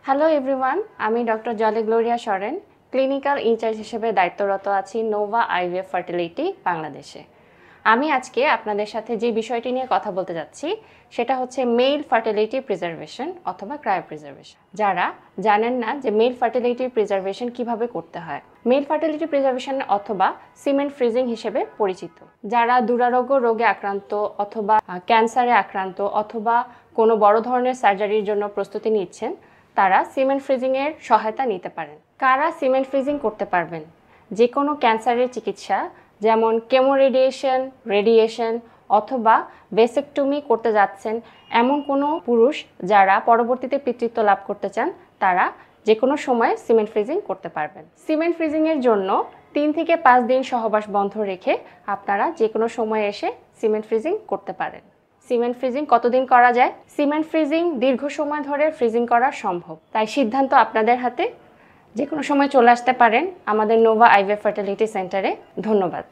Hello everyone, আমি doctor Jolly Gloria সরেন, clinical in charge হিসেবে দায়িত্বরত আছি নোভা আইভিএফ ফার্টিলিটি বাংলাদেশে। আমি আজকে আপনাদের সাথে যে বিষয়টি নিয়ে কথা বলতে যাচ্ছি সেটা হচ্ছে মেল ফার্টিলিটি প্রিজার্ভেশন অথবা ক্রায়োপ্রিজার্ভেশন। যারা জানেন না যে মেল ফার্টিলিটি প্রিজার্ভেশন কিভাবে করতে হয়, মেল ফার্টিলিটি প্রিজার্ভেশন অথবা সিমেন্ট ফ্রিজিং হিসেবে পরিচিত। যারা দুরারোগ্য রোগে আক্রান্ত অথবা ক্যান্সারে আক্রান্ত অথবা কোনো বড় ধরনের সার্জারির জন্য প্রস্তুতি নিচ্ছেন, তারা সিমেন্ট ফ্রিজিংয়ের সহায়তা নিতে পারেন। কারা সিমেন্ট ফ্রিজিং করতে পারবেন? যে কোনো ক্যান্সারের চিকিৎসা যেমন কেমো রেডিয়েশন অথবা ভেসেকটমি করতে যাচ্ছেন এমন কোনো পুরুষ যারা পরবর্তীতে পিতৃত্ব লাভ করতে চান, তারা যে কোনো সময় সিমেন্ট ফ্রিজিং করতে পারবেন। সিমেন্ট ফ্রিজিংয়ের জন্য 3 থেকে 5 দিন সহবাস বন্ধ রেখে আপনারা যে কোনো সময় এসে সিমেন্ট ফ্রিজিং করতে পারেন। সিমেন্ট ফ্রিজিং কতদিন করা যায়? সিমেন্ট ফ্রিজিং দীর্ঘ সময় ধরে ফ্রিজিং করা সম্ভব, তাই সিদ্ধান্ত আপনাদের হাতে। যে কোনো সময় চলে আসতে পারেন আমাদের নোভা আইভিএফ ফার্টিলিটি সেন্টারে। ধন্যবাদ।